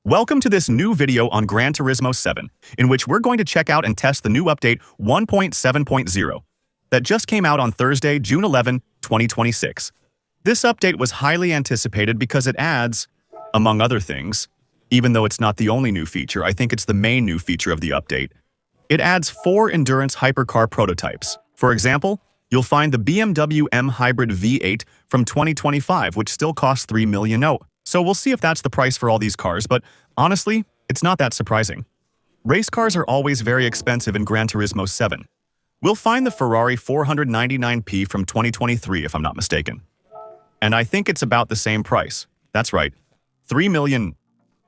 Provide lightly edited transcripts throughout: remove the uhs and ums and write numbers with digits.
Welcome to this new video on Gran Turismo 7, in which we're going to check out and test the new update 1.7.0 that just came out on Thursday, June 11, 2026. This update was highly anticipated because it adds, among other things, even though it's not the only new feature, I think it's the main new feature of the update. It adds 4 endurance hypercar prototypes. For example, you'll find the BMW M Hybrid V8 from 2025, which still costs $3 million. So we'll see if that's the price for all these cars, but honestly, it's not that surprising. Race cars are always very expensive in Gran Turismo 7. We'll find the Ferrari 499p from 2023, if I'm not mistaken. And I think it's about the same price. That's right, $3 million.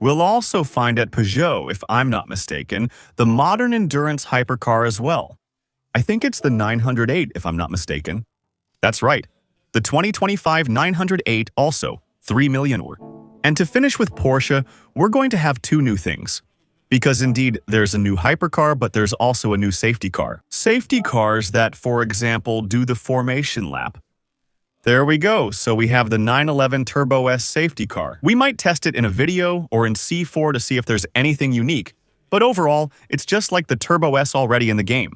We'll also find at Peugeot, if I'm not mistaken, the modern endurance hypercar as well. I think it's the 908, if I'm not mistaken. That's right, the 2025 908 also, $3 million. And to finish with Porsche, we're going to have 2 new things. Because indeed, there's a new hypercar, but there's also a new safety car. Safety cars that, for example, do the formation lap. There we go, so we have the 911 Turbo S safety car. We might test it in a video or in C4 to see if there's anything unique, but overall, it's just like the Turbo S already in the game.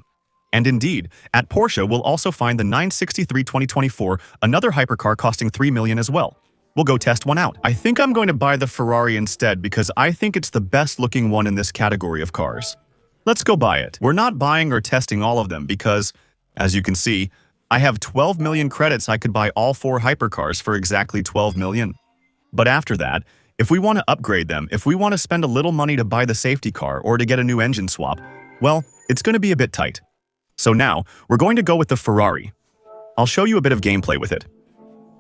And indeed, at Porsche, we'll also find the 963 2024, another hypercar costing $3 million as well. We'll go test one out. I think I'm going to buy the Ferrari instead because I think it's the best looking one in this category of cars. Let's go buy it. We're not buying or testing all of them because, as you can see, I have 12 million credits. I could buy all 4 hypercars for exactly 12 million. But after that, if we want to upgrade them, if we want to spend a little money to buy the safety car or to get a new engine swap, well, it's going to be a bit tight. So now, we're going to go with the Ferrari. I'll show you a bit of gameplay with it.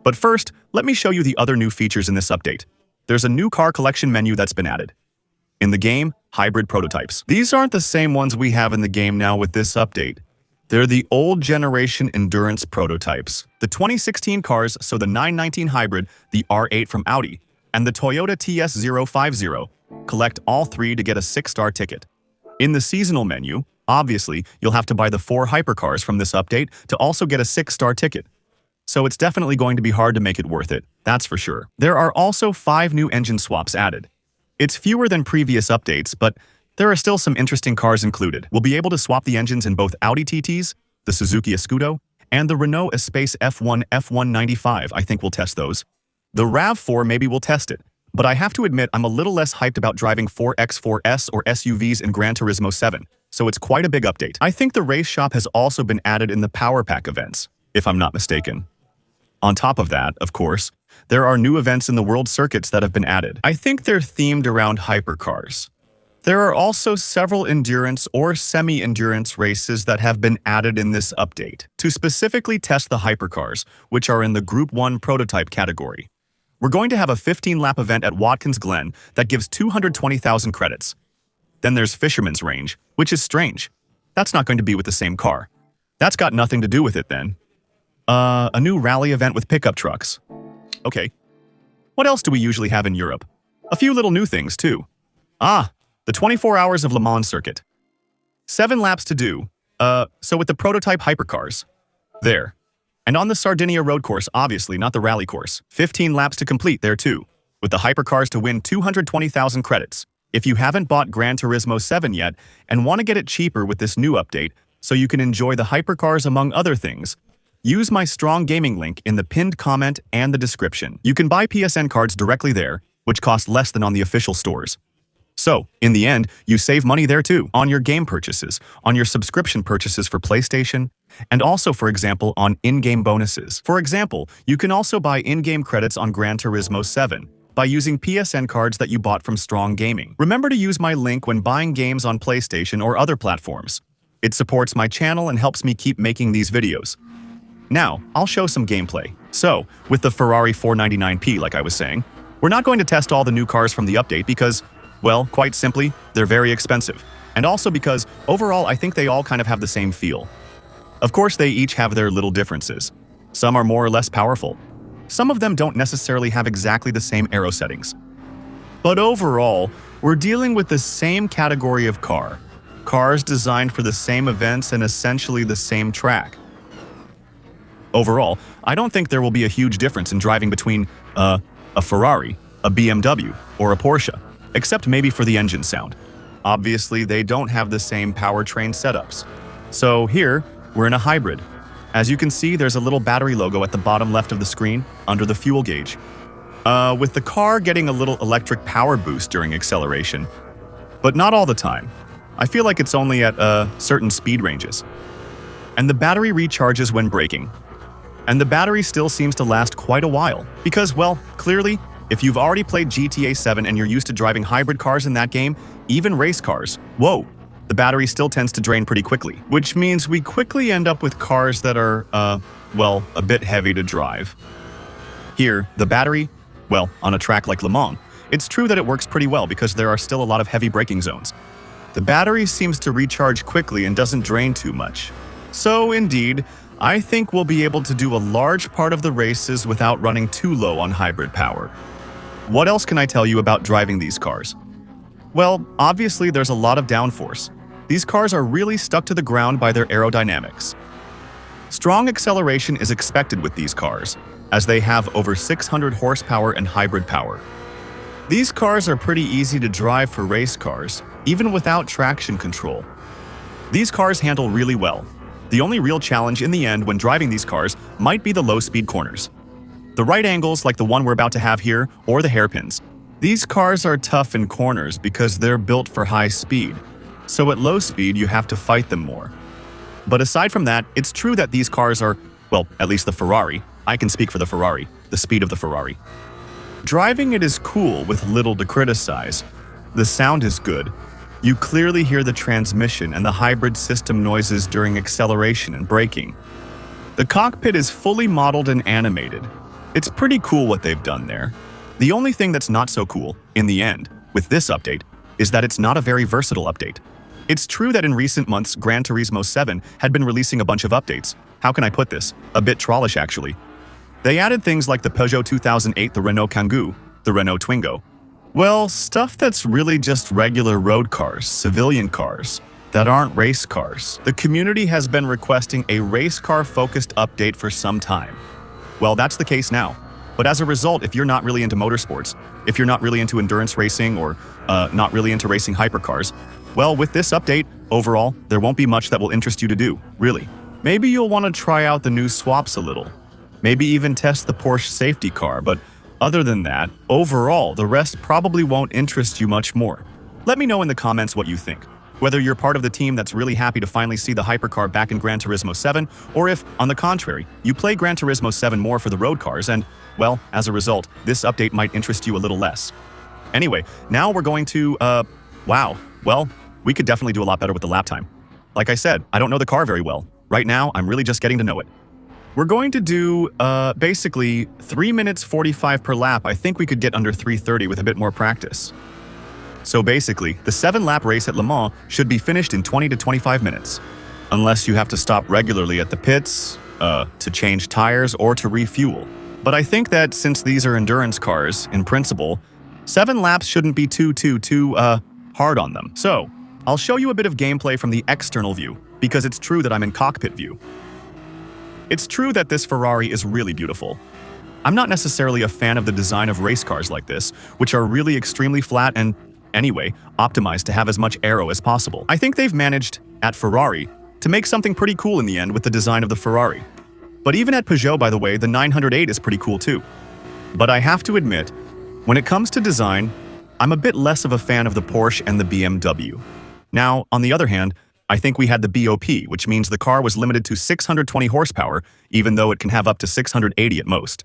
But first, let me show you the other new features in this update. There's a new car collection menu that's been added. In the game, hybrid prototypes. These aren't the same ones we have in the game now with this update. They're the old generation endurance prototypes. The 2016 cars, so the 919 hybrid, the R8 from Audi, and the Toyota TS050. Collect all 3 to get a 6-star ticket. In the seasonal menu, obviously, you'll have to buy the 4 hypercars from this update to also get a 6-star ticket. So it's definitely going to be hard to make it worth it, that's for sure. There are also 5 new engine swaps added. It's fewer than previous updates, but there are still some interesting cars included. We'll be able to swap the engines in both Audi TTs, the Suzuki Escudo, and the Renault Espace F1 F195. I think we'll test those. The RAV4, maybe we'll test it. But I have to admit, I'm a little less hyped about driving 4x4S or SUVs in Gran Turismo 7, so it's quite a big update. I think the race shop has also been added in the Power Pack events, if I'm not mistaken. On top of that, of course, there are new events in the world circuits that have been added. I think they're themed around hypercars. There are also several endurance or semi-endurance races that have been added in this update to specifically test the hypercars, which are in the Group 1 prototype category. We're going to have a 15-lap event at Watkins Glen that gives 220,000 credits. Then there's Fisherman's Range, which is strange. That's not going to be with the same car. That's got nothing to do with it then. A new rally event with pickup trucks. Okay. What else do we usually have in Europe? A few little new things, too. The 24 Hours of Le Mans circuit. 7 laps to do. So with the prototype hypercars. There. And on the Sardinia road course, obviously, not the rally course. 15 laps to complete there, too. With the hypercars to win 220,000 credits. If you haven't bought Gran Turismo 7 yet and want to get it cheaper with this new update so you can enjoy the hypercars among other things, use my Strong Gaming link in the pinned comment and the description. You can buy PSN cards directly there, which cost less than on the official stores. So, in the end, you save money there too, on your game purchases, on your subscription purchases for PlayStation, and also, for example, on in-game bonuses. For example, you can also buy in-game credits on Gran Turismo 7 by using PSN cards that you bought from Strong Gaming. Remember to use my link when buying games on PlayStation or other platforms. It supports my channel and helps me keep making these videos. Now, I'll show some gameplay. So, with the Ferrari 499p, like I was saying, we're not going to test all the new cars from the update because, well, quite simply, they're very expensive. And also because, overall, I think they all kind of have the same feel. Of course, they each have their little differences. Some are more or less powerful. Some of them don't necessarily have exactly the same aero settings. But overall, we're dealing with the same category of car. Cars designed for the same events and essentially the same track. Overall, I don't think there will be a huge difference in driving between a Ferrari, a BMW, or a Porsche. except maybe for the engine sound. Obviously, they don't have the same powertrain setups. So here, we're in a hybrid. As you can see, there's a little battery logo at the bottom left of the screen, under the fuel gauge. With the car getting a little electric power boost during acceleration, but not all the time. I feel like it's only at certain speed ranges. And the battery recharges when braking. And the battery still seems to last quite a while, because, well, clearly, if you've already played GTA 7 and you're used to driving hybrid cars in that game, even race cars, whoa, the battery still tends to drain pretty quickly, which means we quickly end up with cars that are, well, a bit heavy to drive. Here, the battery, well, on a track like Le Mans, it's true that it works pretty well because there are still a lot of heavy braking zones. The battery seems to recharge quickly and doesn't drain too much. So, indeed, I think we'll be able to do a large part of the races without running too low on hybrid power. What else can I tell you about driving these cars? Well, obviously there's a lot of downforce. These cars are really stuck to the ground by their aerodynamics. Strong acceleration is expected with these cars, as they have over 600 horsepower and hybrid power. These cars are pretty easy to drive for race cars, even without traction control. These cars handle really well. The only real challenge in the end when driving these cars might be the low-speed corners. The right angles like the one we're about to have here, or the hairpins. These cars are tough in corners because they're built for high speed, so at low speed you have to fight them more. But aside from that, it's true that these cars are, well, at least the Ferrari. I can speak for the Ferrari, the speed of the Ferrari. Driving it is cool with little to criticize. The sound is good. You clearly hear the transmission and the hybrid system noises during acceleration and braking. The cockpit is fully modeled and animated. It's pretty cool what they've done there. The only thing that's not so cool, in the end, with this update, is that it's not a very versatile update. It's true that in recent months, Gran Turismo 7 had been releasing a bunch of updates. How can I put this? A bit trollish, actually. They added things like the Peugeot 2008, the Renault Kangoo, the Renault Twingo. Well, stuff that's really just regular road cars, civilian cars, that aren't race cars. The community has been requesting a race car-focused update for some time. Well, that's the case now. But as a result, if you're not really into motorsports, if you're not really into endurance racing or not really into racing hypercars, well, with this update, overall, there won't be much that will interest you to do, really. Maybe you'll want to try out the new swaps a little. Maybe even test the Porsche safety car, but other than that, overall, the rest probably won't interest you much more. Let me know in the comments what you think. Whether you're part of the team that's really happy to finally see the Hypercar back in Gran Turismo 7, or if, on the contrary, you play Gran Turismo 7 more for the road cars and, well, as a result, this update might interest you a little less. Anyway, now we're going to, wow, well, we could definitely do a lot better with the lap time. Like I said, I don't know the car very well. Right now, I'm really just getting to know it. We're going to do, basically, 3 minutes 45 per lap. I think we could get under 3:30 with a bit more practice. So basically, the 7-lap race at Le Mans should be finished in 20 to 25 minutes. Unless you have to stop regularly at the pits, to change tires or to refuel. But I think that since these are endurance cars, in principle, 7 laps shouldn't be too hard on them. So, I'll show you a bit of gameplay from the external view, because it's true that I'm in cockpit view. It's true that this Ferrari is really beautiful. I'm not necessarily a fan of the design of race cars like this, which are really extremely flat and, anyway, optimized to have as much aero as possible. I think they've managed, at Ferrari, to make something pretty cool in the end with the design of the Ferrari. But even at Peugeot, by the way, the 908 is pretty cool too. But I have to admit, when it comes to design, I'm a bit less of a fan of the Porsche and the BMW. Now, on the other hand, I think we had the BOP, which means the car was limited to 620 horsepower, even though it can have up to 680 at most.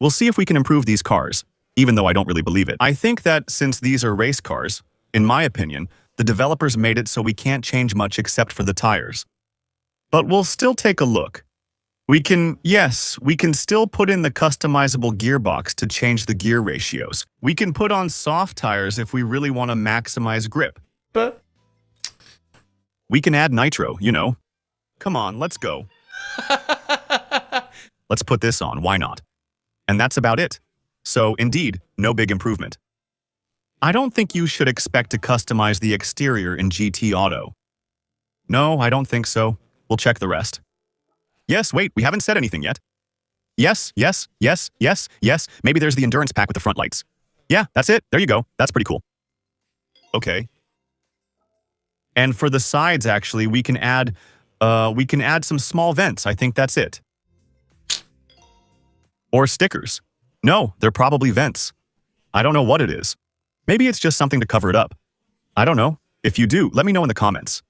We'll see if we can improve these cars, even though I don't really believe it. I think that since these are race cars, in my opinion, the developers made it so we can't change much except for the tires. But we'll still take a look. We can still put in the customizable gearbox to change the gear ratios. We can put on soft tires if we really want to maximize grip. But we can add nitro, you know. Come on, let's go. Let's put this on, why not? And that's about it. So, indeed, no big improvement. I don't think you should expect to customize the exterior in GT Auto. No, I don't think so. We'll check the rest. Yes, wait, we haven't said anything yet. Yes. Maybe there's the endurance pack with the front lights. Yeah, that's it. There you go. That's pretty cool. Okay. And for the sides, actually, we can add some small vents. I think that's it. Or stickers. No, they're probably vents. I don't know what it is. Maybe it's just something to cover it up. I don't know. If you do, let me know in the comments.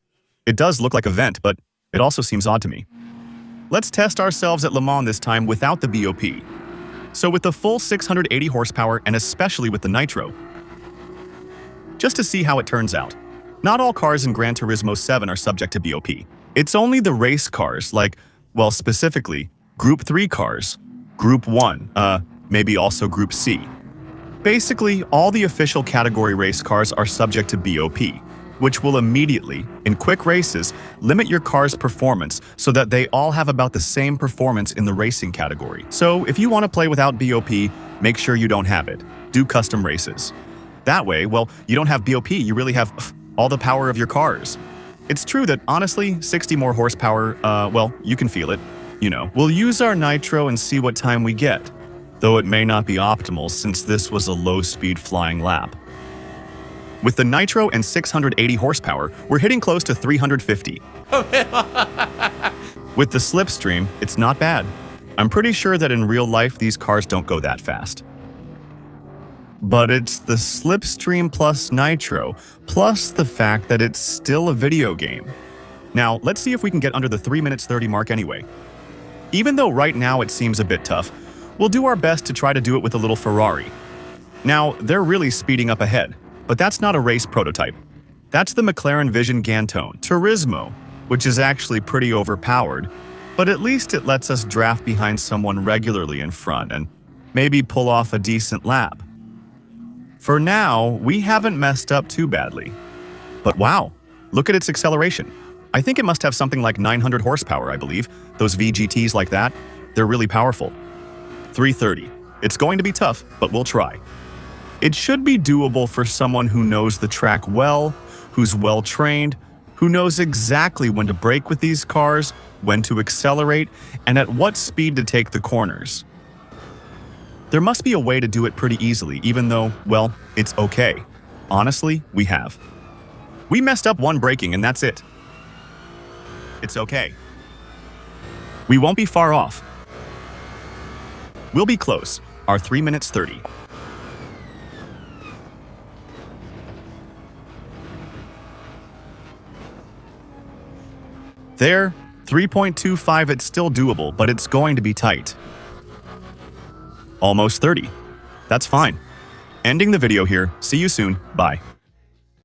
It does look like a vent, but it also seems odd to me. Let's test ourselves at Le Mans this time without the BOP. So with the full 680 horsepower and especially with the nitro. Just to see how it turns out. Not all cars in Gran Turismo 7 are subject to BOP. It's only the race cars, like, well, specifically, Group 3 cars, Group 1, maybe also Group C. Basically, all the official category race cars are subject to BOP, which will immediately, in quick races, limit your car's performance so that they all have about the same performance in the racing category. So if you want to play without BOP, make sure you don't have it. Do custom races. That way, well, you don't have BOP, you really have all the power of your cars. It's true that, honestly, 60 more horsepower, well, you can feel it, you know. We'll use our nitro and see what time we get, though it may not be optimal since this was a low-speed flying lap. With the nitro and 680 horsepower, we're hitting close to 350. With the slipstream, it's not bad. I'm pretty sure that in real life, these cars don't go that fast. But it's the slipstream plus nitro, plus the fact that it's still a video game. Now, let's see if we can get under the 3 minutes 30 mark anyway. Even though right now it seems a bit tough, we'll do our best to try to do it with a little Ferrari. Now, they're really speeding up ahead, but that's not a race prototype. That's the McLaren Vision Gran Turismo, which is actually pretty overpowered, but at least it lets us draft behind someone regularly in front and maybe pull off a decent lap. For now, we haven't messed up too badly. But wow, look at its acceleration. I think it must have something like 900 horsepower, I believe. Those VGTs like that, they're really powerful. 330. It's going to be tough, but we'll try. It should be doable for someone who knows the track well, who's well-trained, who knows exactly when to brake with these cars, when to accelerate, and at what speed to take the corners. There must be a way to do it pretty easily, even though, well, it's okay. Honestly, we have. We messed up one braking and that's it. It's okay. We won't be far off. We'll be close. Our 3 minutes 30. There, 3.25, it's still doable, but it's going to be tight. Almost 30. That's fine. Ending the video here. See you soon. Bye.